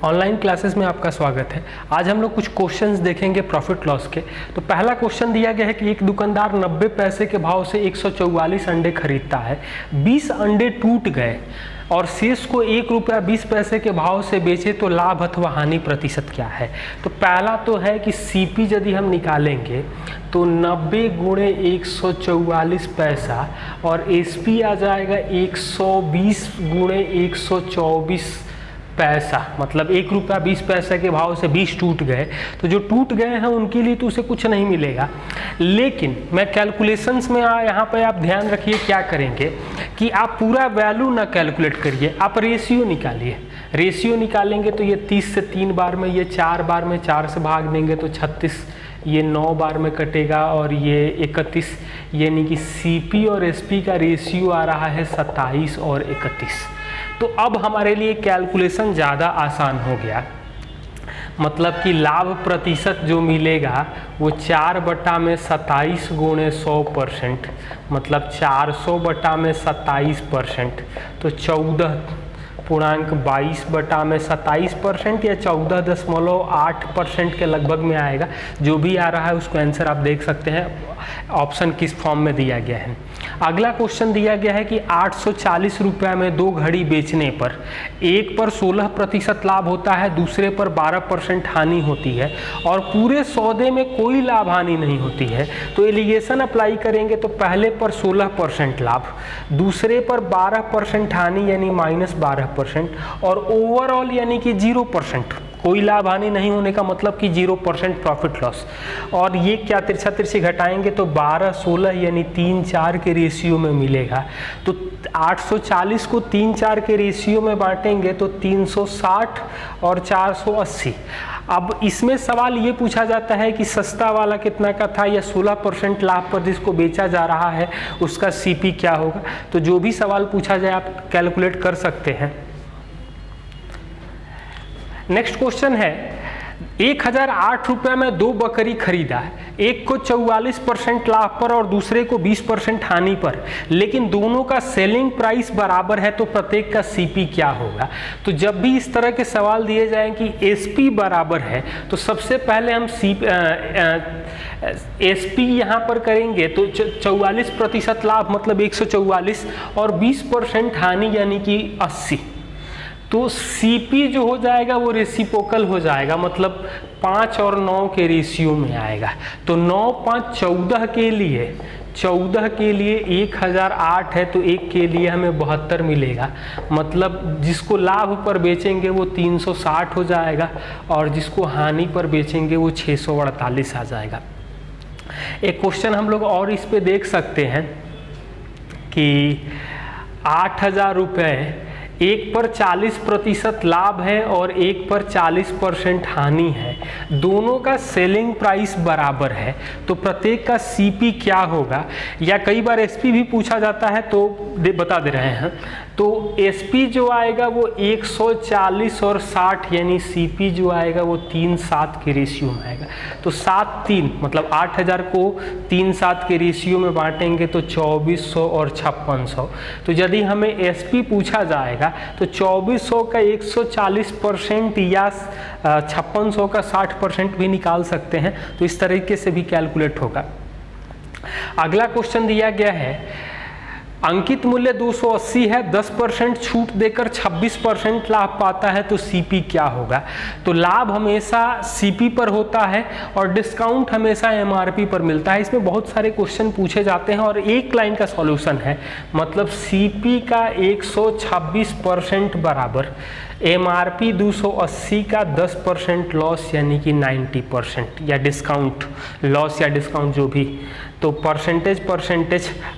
Online classes में आपका स्वागत है। आज हम लोग कुछ क्वेश्चंस देखेंगे प्रॉफिट लॉस के। तो पहला क्वेश्चन दिया गया है कि एक दुकानदार 90 पैसे के भाव से 144 अंडे खरीदता है। 20 अंडे टूट गए और शेष को 1 रुपया 20 पैसे के भाव से बेचे तो लाभ अथवा हानि प्रतिशत क्या है। तो पहला तो है कि सीपी यदि हम निकालेंगे तो 90 गुणे 144 पैसा और एसपी आ जाएगा 120 गुणे 124 पैसा, मतलब 1 रुपया 20 पैसे के भाव से 20 टूट गए। तो जो टूट गए हैं उनके लिए तो उसे कुछ नहीं मिलेगा। लेकिन मैं कैलकुलेशंस में यहाँ पे आप ध्यान रखिए क्या करेंगे कि आप पूरा वैल्यू ना कैलकुलेट करिए, आप रेशियो निकालिए। रेशियो निकालेंगे तो ये 30 से 3 बार में, ये 4 बार में 4 से भाग देंगे तो 36, ये 9 बार में कटेगा और ये 31, यानी कि सीपी और एसपी का रेशियो आ रहा है 27 और 31। तो अब हमारे लिए कैलकुलेशन ज़्यादा आसान हो गया, मतलब कि लाभ प्रतिशत जो मिलेगा वो 4/27 गुणे 100%, मतलब 400/27%, तो 14.22/27% या 14.8% के लगभग में आएगा। जो भी आ रहा है उसको आंसर आप देख सकते हैं, ऑप्शन किस फॉर्म में दिया गया है। अगला क्वेश्चन दिया गया है कि 840 रुपये में 2 घड़ी बेचने पर एक पर 16% लाभ होता है, दूसरे पर 12% हानि होती है और पूरे सौदे में कोई लाभ हानि नहीं होती है। तो एलिगेशन अप्लाई करेंगे तो पहले पर 16% लाभ, दूसरे पर 12% हानि यानी -12% और ओवरऑल यानी कि 0%। कोई लाभ हानि नहीं होने का मतलब कि 0% प्रॉफिट लॉस। और ये क्या तिरछा तिरछी घटाएंगे तो 12-16 यानी 3-4 के रेशियो में मिलेगा। तो 840 को 3-4 के रेशियो में बांटेंगे तो 360 और 480। अब इसमें सवाल ये पूछा जाता है कि सस्ता वाला कितना का था या 16% लाभ पर जिसको बेचा जा रहा है उसका सीपी क्या होगा। तो जो भी सवाल पूछा जाए आप कैलकुलेट कर सकते हैं। नेक्स्ट क्वेश्चन है 1008 रुपये में 2 बकरी खरीदा, एक को 44% लाभ पर और दूसरे को 20% हानि पर, लेकिन दोनों का सेलिंग प्राइस बराबर है तो प्रत्येक का सीपी क्या होगा। तो जब भी इस तरह के सवाल दिए जाएं कि एसपी बराबर है तो सबसे पहले हम एसपी यहाँ पर करेंगे तो 44% लाभ मतलब 144 और 20% हानि यानी कि 80। तो सीपी जो हो जाएगा वो रेसिप्रोकल हो जाएगा, मतलब 5 और 9 के रेशियो में आएगा। तो 9, 5, 14 के लिए 1008 है तो एक के लिए हमें 72 मिलेगा, मतलब जिसको लाभ पर बेचेंगे वो 360 हो जाएगा और जिसको हानि पर बेचेंगे वो 648 आ जाएगा। एक क्वेश्चन हम लोग और इस पे देख सकते हैं कि 8000 रुपये एक पर 40% लाभ है और एक पर 40% हानि है, दोनों का सेलिंग प्राइस बराबर है तो प्रत्येक का सीपी क्या होगा। या कई बार एसपी भी पूछा जाता है तो बता दे रहे हैं। तो एसपी जो आएगा वो 140 और 60 यानी सीपी जो आएगा वो 3-7 के रेशियो में आएगा। तो 7-3 मतलब 8000 को 3-7 के रेशियो में बांटेंगे तो 2400 और 5600। तो यदि हमें एसपी पूछा जाएगा तो 2400 का 140% या 5600 का 60% भी निकाल सकते हैं। तो इस तरीके से भी कैलकुलेट होगा। अगला क्वेश्चन दिया गया है अंकित मूल्य 280 है, 10% छूट देकर 26% लाभ पाता है तो सीपी क्या होगा। तो लाभ हमेशा सीपी पर होता है और डिस्काउंट हमेशा एमआरपी पर मिलता है। इसमें बहुत सारे क्वेश्चन पूछे जाते हैं और एक लाइन का सॉल्यूशन है, मतलब सीपी का 126% बराबर एमआरपी 280 का 10% लॉस यानी कि 90% या डिस्काउंट, लॉस या डिस्काउंट जो भी। तो परसेंटेज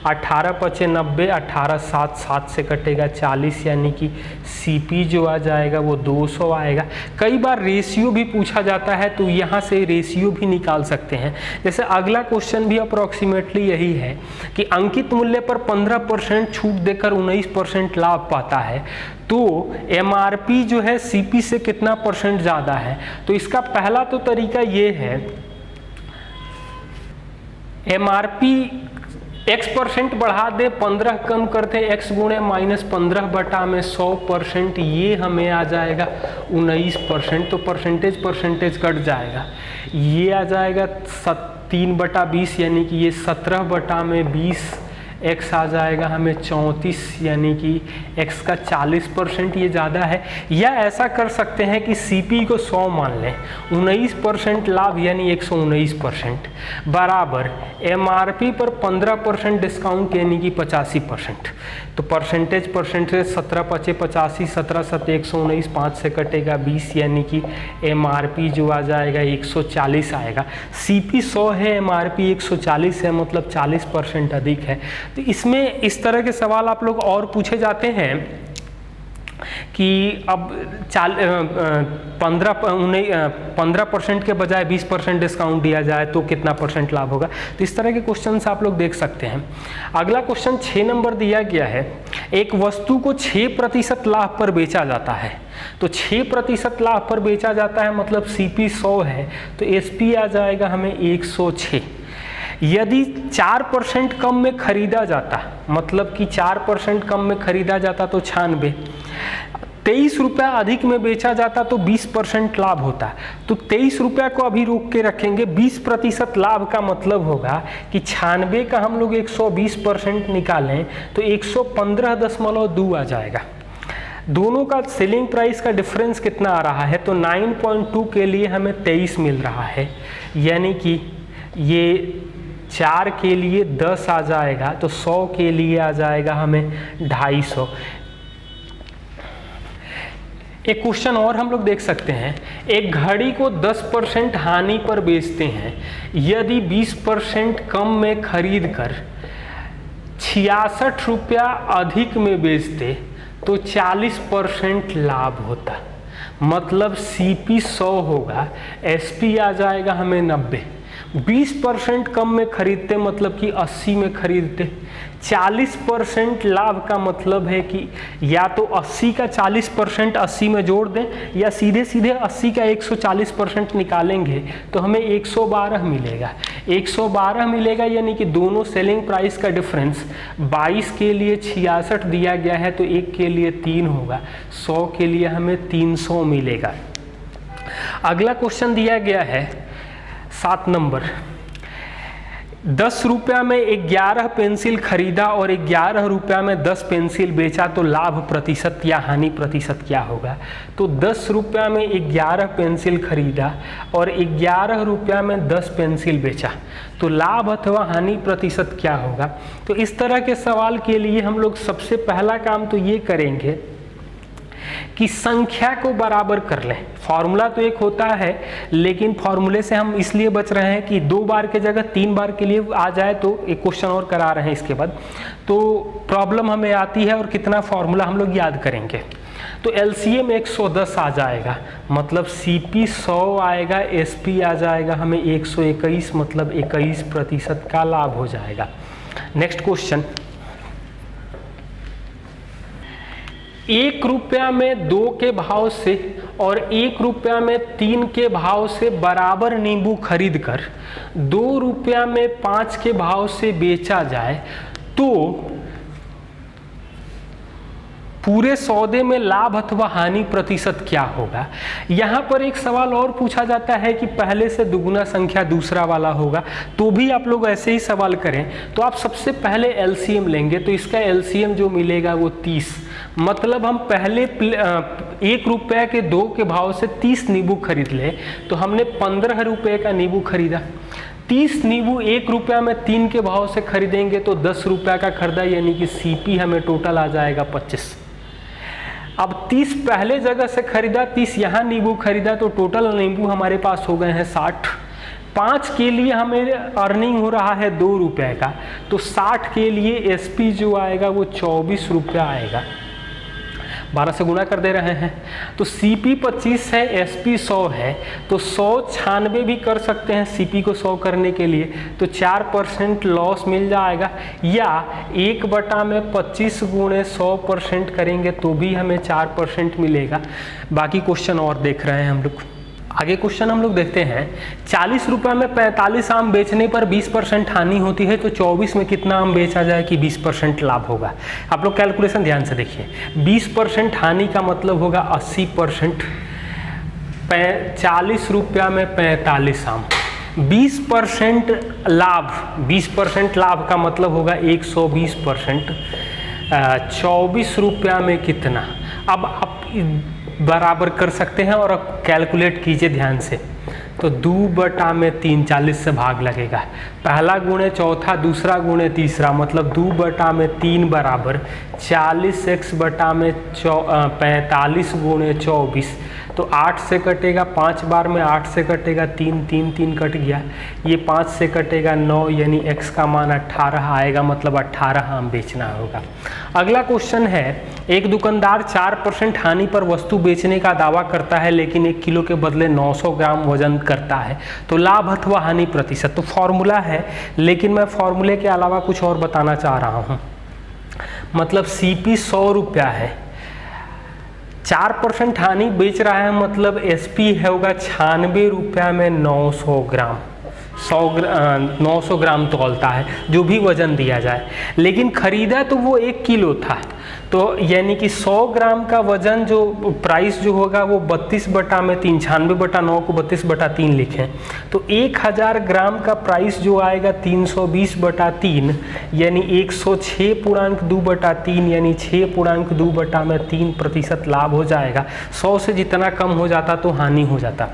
18/5 18/7 से कटेगा 40 यानी कि सीपी जो आ जाएगा वो 200 आएगा। कई बार रेशियो भी पूछा जाता है तो यहाँ से रेशियो भी निकाल सकते हैं। जैसे अगला क्वेश्चन भी अप्रॉक्सीमेटली यही है कि अंकित मूल्य पर 15% छूट देकर 19% लाभ पाता है तो एमआरपी जो है सीपी से कितना % ज़्यादा है। तो इसका पहला तो तरीका ये है, एमआरपी x% बढ़ा दे, 15 कम करते x गुणे -15/100%, ये हमें आ जाएगा 19%। तो परसेंटेज कट जाएगा, ये आ जाएगा 3/20 यानी कि ये 17/20, x आ जाएगा हमें 34 यानी कि x का 40%, ये ज़्यादा है। या ऐसा कर सकते हैं कि CP को 100 मान लें, 19% लाभ यानी 119% बराबर MRP पर 15% डिस्काउंट यानी कि 85%। तो परसेंटेज 17 × 85, 17 × 7 119, 5 से कटेगा 20 यानी कि MRP जो आ जाएगा 140 आएगा। CP 100 है, MRP 140 है, मतलब 40% अधिक है। तो इसमें इस तरह के सवाल आप लोग और पूछे जाते हैं कि अब 15% के बजाय 20% डिस्काउंट दिया जाए तो कितना % लाभ होगा। तो इस तरह के क्वेश्चन आप लोग देख सकते हैं। अगला क्वेश्चन 6 नंबर दिया गया है, एक वस्तु को 6% लाभ पर बेचा जाता है। तो 6% लाभ पर बेचा जाता है मतलब CP 100 है, तो SP आ जाएगा हमें 106। यदि 4% कम में खरीदा जाता, मतलब कि 4% कम में खरीदा जाता तो 96, 23 रुपया अधिक में बेचा जाता तो 20% लाभ होता। तो 23 रुपया को अभी रोक के रखेंगे, 20% लाभ का मतलब होगा कि 96 का हम लोग 120% निकालें तो 115.2 आ जाएगा। दोनों का सेलिंग प्राइस का डिफरेंस कितना आ रहा है, तो 9.2 के लिए हमें 23 मिल रहा है, यानी कि ये 4 के लिए 10 आ जाएगा, तो 100 के लिए आ जाएगा हमें 250। एक क्वेश्चन और हम लोग देख सकते हैं, एक घड़ी को 10% हानि पर बेचते हैं, यदि 20% कम में खरीद कर 66 रुपया अधिक में बेचते तो 40% लाभ होता। मतलब CP 100 होगा, SP आ जाएगा हमें 90। 20% कम में खरीदते मतलब कि 80 में खरीदते। 40% लाभ का मतलब है कि या तो 80 का 40% 80 में जोड़ दें, या सीधे सीधे 80 का 140% निकालेंगे तो हमें 112 मिलेगा। 112 मिलेगा यानी कि दोनों सेलिंग प्राइस का डिफरेंस 22 के लिए 66 दिया गया है, तो 1 के लिए 3 होगा, 100 के लिए हमें 300 मिलेगा। अगला क्वेश्चन दिया गया है 7 नंबर, 10 रुपया में 11 पेंसिल खरीदा और 11 रुपया में 10 पेंसिल बेचा तो लाभ प्रतिशत या हानि प्रतिशत क्या होगा। तो 10 रुपया में 11 पेंसिल खरीदा और 11 रुपया में 10 पेंसिल बेचा तो लाभ अथवा हानि प्रतिशत क्या होगा। तो इस तरह के सवाल के लिए हम लोग सबसे पहला काम तो ये करेंगे कि संख्या को बराबर कर लें। फॉर्मूला तो एक होता है, लेकिन फॉर्मूले से हम इसलिए बच रहे हैं कि 2 बार के जगह 3 बार के लिए आ जाए, तो एक क्वेश्चन और करा रहे हैं इसके बाद, तो प्रॉब्लम हमें आती है और कितना फॉर्मूला हम लोग याद करेंगे। तो LCM 110 आ जाएगा, मतलब CP 100 आएगा, SP आ जाएगा हमें 121, मतलब 21% का लाभ हो जाएगा। नेक्स्ट क्वेश्चन, 1 रुपया में 2 के भाव से और 1 रुपया में 3 के भाव से बराबर नींबू खरीद कर 2 रुपया में 5 के भाव से बेचा जाए तो पूरे सौदे में लाभ अथवा हानि प्रतिशत क्या होगा। यहाँ पर एक सवाल और पूछा जाता है कि पहले से दुगुना संख्या दूसरा वाला होगा, तो भी आप लोग ऐसे ही सवाल करें तो आप सबसे पहले LCM लेंगे, तो इसका LCM जो मिलेगा वो 30, मतलब हम पहले 1 रुपये के 2 के भाव से 30 नींबू खरीद ले, तो हमने 15 रुपये का नींबू खरीदा। 30 नींबू 1 रुपया में 3 के भाव से खरीदेंगे तो 10 रुपया का खरीदा, यानी कि CP हमें टोटल आ जाएगा 25। अब 30 पहले जगह से खरीदा, 30 यहाँ नींबू खरीदा, तो टोटल नींबू हमारे पास हो गए हैं 60। 5 के लिए हमें अर्निंग हो रहा है 2 रुपये का, तो 60 के लिए SP जो आएगा वो 24 रुपया आएगा। 12 से गुना कर दे रहे हैं, तो CP 25 है, SP 100 है, तो 196 भी कर सकते हैं CP को 100 करने के लिए, तो 4% लॉस मिल जाएगा, या 1/25 गुणे 100% करेंगे तो भी हमें 4% मिलेगा। बाकी क्वेश्चन और देख रहे हैं हम लोग। आगे क्वेश्चन हम लोग देखते हैं, 40 रुपये में 45 आम बेचने पर 20% हानि होती है, तो 24 में कितना आम बेचा जाए कि 20% लाभ होगा। आप लोग कैलकुलेशन ध्यान से देखिए, 20% हानि का मतलब होगा 80%, 40 रुपया में 45 आम, 20% लाभ, 20% लाभ का मतलब होगा 120%, 24 रुपया में कितना। अब आप बराबर कर सकते हैं और अब कैलकुलेट कीजिए ध्यान से। तो 2/3, 40 से भाग लगेगा, पहला गुणे चौथा, दूसरा गुणे तीसरा, मतलब 2/3 बराबर 40x/45 गुणे 24, तो 8 से कटेगा, 5 बार में 8 से कटेगा 3, 3 3 कट गया, ये 5 से कटेगा 9, यानी x का मान 18 आएगा, मतलब 18 आम बेचना होगा। अगला क्वेश्चन है, एक दुकानदार 4% हानि पर वस्तु बेचने का दावा करता है, लेकिन 1 किलो के बदले 900 ग्राम वजन करता है, तो लाभ अथवा हानि प्रतिशत। तो फॉर्मूला है, लेकिन मैं फॉर्मूले के अलावा कुछ और बताना चाह रहा हूँ। मतलब CP 100 रुपया है, 4% हानि बेच रहा है, मतलब SP होगा 96 रुपया में 900 ग्राम, 900 ग्राम तौलता है, जो भी वजन दिया जाए, लेकिन खरीदा तो वो 1 किलो था, तो यानी कि 100 ग्राम का वजन जो प्राइस जो होगा वो 32/3, 96/9 को 32/3 लिखें, तो 1000 ग्राम का प्राइस जो आएगा 320/3, यानी 106.2/3, यानी 6.2/3% लाभ हो जाएगा। 100 से जितना कम हो जाता तो हानि हो जाता।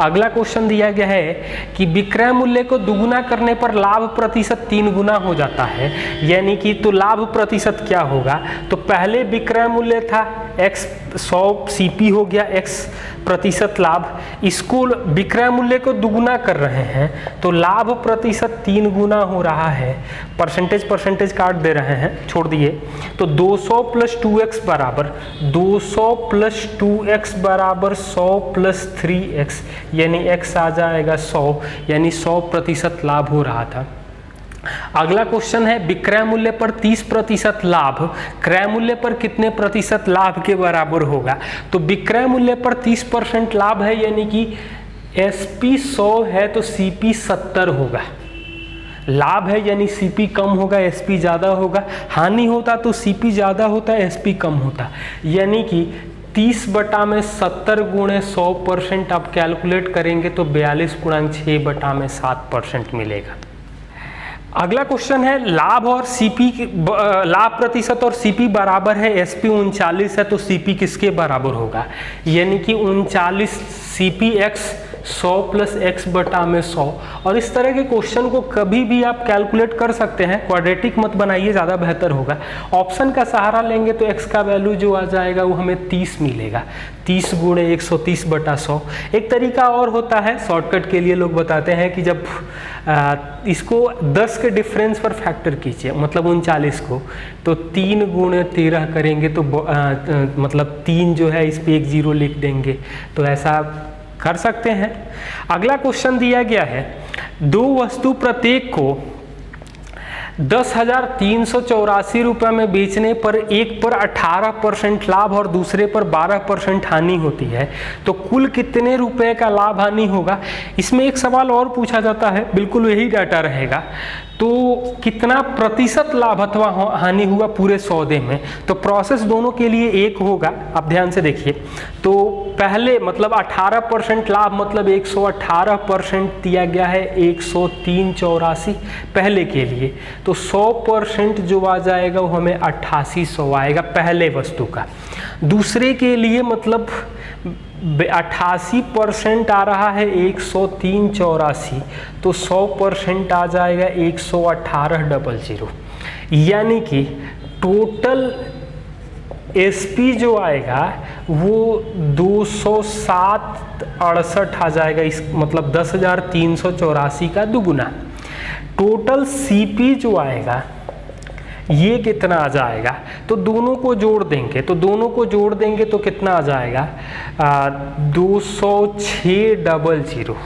अगला क्वेश्चन दिया गया है कि विक्रय मूल्य को दुगुना करने पर लाभ प्रतिशत 3 गुना हो जाता है, यानी कि तो लाभ प्रतिशत क्या होगा। तो पहले विक्रय मूल्य था x, 100 CP हो गया x प्रतिशत लाभ, इसको विक्रय मूल्य को दुगुना कर रहे हैं तो लाभ प्रतिशत 3 गुना हो रहा है। परसेंटेज काट दे रहे हैं, छोड़ दिए, तो 200 + 2x बराबर 200 + 2x बराबर 100 + 3x, यानी x आ जाएगा 100, यानी 100% लाभ हो रहा था। अगला क्वेश्चन है, विक्रय मूल्य पर 30% लाभ क्रय मूल्य पर कितने प्रतिशत लाभ के बराबर होगा। तो विक्रय मूल्य पर 30% लाभ है, यानी कि SP 100 है तो CP 70 होगा। लाभ है यानी CP कम होगा, SP ज़्यादा होगा। हानि होता तो CP ज़्यादा होता, SP कम होता, यानी कि 30/70 गुणे 100% आप कैलकुलेट करेंगे तो 42.6/7% मिलेगा। अगला क्वेश्चन है, लाभ और CP लाभ प्रतिशत और CP बराबर है, SP 39 है तो CP किसके बराबर होगा, यानी कि 39 CPx 100 + x/100। और इस तरह के क्वेश्चन को कभी भी आप कैलकुलेट कर सकते हैं, क्वाड्रेटिक मत बनाइए, ज़्यादा बेहतर होगा। ऑप्शन का सहारा लेंगे तो x का वैल्यू जो आ जाएगा वो हमें 30 मिलेगा, 30 गुणे 130/100। एक तरीका और होता है, शॉर्टकट के लिए लोग बताते हैं कि जब इसको 10 के डिफरेंस पर फैक्टर कीजिए, मतलब 39 को, तो 3 गुणे 13 करेंगे तो मतलब 3 जो है इस पर 1 0 लिख देंगे, तो ऐसा कर सकते हैं। अगला क्वेश्चन दिया गया है, 2 वस्तु प्रत्येक को 10,384 रुपये में बेचने पर एक पर 18% लाभ और दूसरे पर 12% हानि होती है, तो कुल कितने रुपए का लाभ हानि होगा। इसमें एक सवाल और पूछा जाता है, बिल्कुल यही डाटा रहेगा, तो कितना प्रतिशत लाभ अथवा हानि हुआ पूरे सौदे में। तो प्रोसेस दोनों के लिए एक होगा, आप ध्यान से देखिए। तो पहले मतलब 18% लाभ, मतलब 118% दिया गया है, 103.84 पहले के लिए, तो 100% जो आ जाएगा वो हमें 8800 आएगा पहले वस्तु का। दूसरे के लिए मतलब 88% आ रहा है 103.84, तो 100% आ जाएगा 118.00, यानी कि टोटल SP जो आएगा वो 207.68 आ जाएगा, इस मतलब 10,384 का दुगुना। टोटल CP जो आएगा ये कितना आ जाएगा, तो दोनों को जोड़ देंगे, तो कितना आ जाएगा 206.00।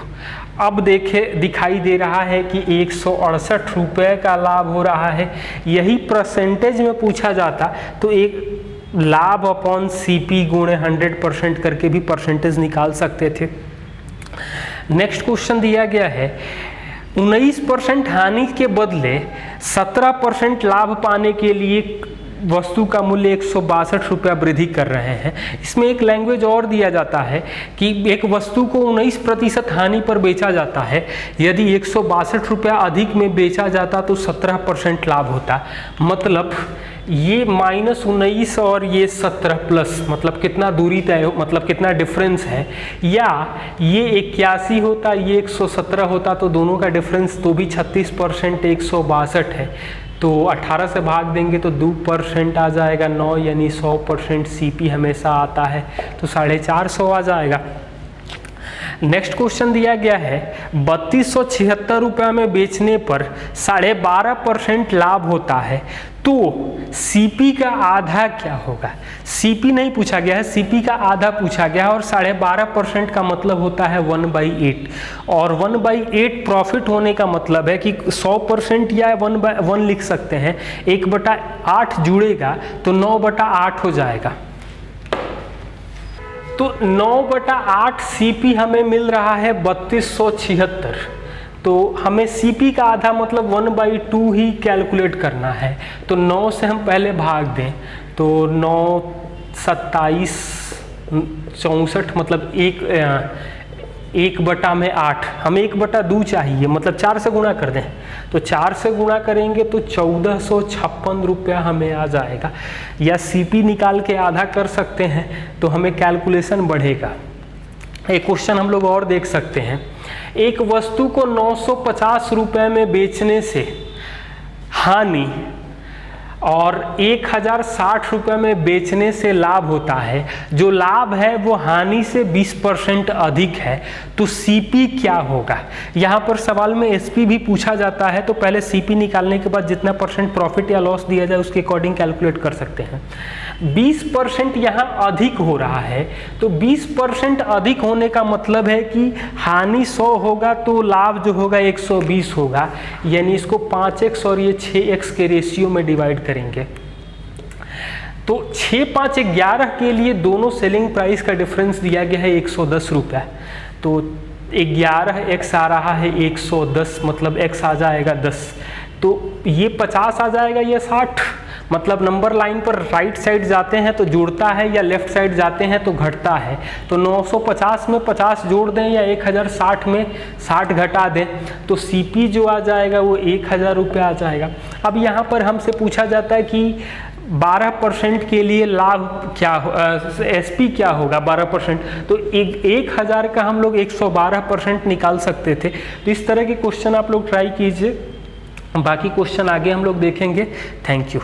अब दिखाई दे रहा है कि 168 रुपये का लाभ हो रहा है। यही परसेंटेज में पूछा जाता तो एक लाभ अपॉन CP गुणे 100% करके भी परसेंटेज निकाल सकते थे। नेक्स्ट क्वेश्चन दिया गया है 19% हानि के बदले 17% लाभ पाने के लिए वस्तु का मूल्य 162 रुपया वृद्धि कर रहे हैं। इसमें एक लैंग्वेज और दिया जाता है कि एक वस्तु को 19% हानि पर बेचा जाता है, यदि 162 रुपया अधिक में बेचा जाता तो 17% लाभ होता। मतलब ये -19 और ये 17 प्लस, मतलब कितना दूरी तय हो, मतलब कितना डिफरेंस है, या ये 81 होता ये 117 होता तो दोनों का डिफरेंस तो भी 36% 162 है, तो 18 से भाग देंगे तो 2% आ जाएगा 9, यानी 100% CP हमेशा आता है, तो 450 आ जाएगा। नेक्स्ट क्वेश्चन दिया गया है 3276 रुपया में बेचने पर 12.5% लाभ होता है, तो CP का आधा क्या होगा। CP नहीं पूछा गया है, CP का आधा पूछा गया है, और 12.5% का मतलब होता है 1/8, और 1/8 प्रॉफिट होने का मतलब है कि 100% या 1/1 लिख सकते हैं, 1/8 जुड़ेगा तो 9/8 हो जाएगा। तो 9/8 CP हमें मिल रहा है 3276, तो हमें CP का आधा मतलब 1/2 ही कैलकुलेट करना है। तो 9 से हम पहले भाग दें तो 9 27 64, मतलब 1/8, हमें 1/2 चाहिए, मतलब 4 से गुणा कर दें, तो 4 से गुणा करेंगे तो 1456 रुपया हमें आ जाएगा। या CP निकाल के आधा कर सकते हैं तो हमें कैलकुलेशन बढ़ेगा। एक क्वेश्चन हम लोग और देख सकते हैं, एक वस्तु को 950 रुपये में बेचने से हानि और 1060 रुपये में बेचने से लाभ होता है। जो लाभ है वो हानि से 20% अधिक है, तो CP क्या होगा। यहाँ पर सवाल में SP भी पूछा जाता है, तो पहले CP निकालने के बाद जितना % प्रॉफिट या लॉस दिया जाए उसके अकॉर्डिंग कैलकुलेट कर सकते हैं। 20% यहाँ अधिक हो रहा है, तो 20% अधिक होने का मतलब है कि हानि 100 होगा तो लाभ जो होगा 120 होगा, यानी इसको 5x और ये 6x के रेशियो में डिवाइड करेंगे। तो 6, 5, 11 के लिए दोनों सेलिंग प्राइस का डिफरेंस दिया गया है 110 रुपया, तो 11x आ रहा है 110, मतलब x आ जाएगा 10, तो ये 50 आ जाएगा, ये 60, मतलब नंबर लाइन पर राइट साइड जाते हैं तो जुड़ता है, या लेफ्ट साइड जाते हैं तो घटता है। तो 950 में 50 जोड़ दें या 1060 में 60 घटा दें, तो CP जो आ जाएगा वो 1000 रुपया आ जाएगा। अब यहाँ पर हमसे पूछा जाता है कि 12% के लिए लाभ क्या SP क्या होगा 12%, तो 1000 का हम लोग 112% निकाल सकते थे। तो इस तरह के क्वेश्चन आप लोग ट्राई कीजिए, बाकी क्वेश्चन आगे हम लोग देखेंगे। Thank you.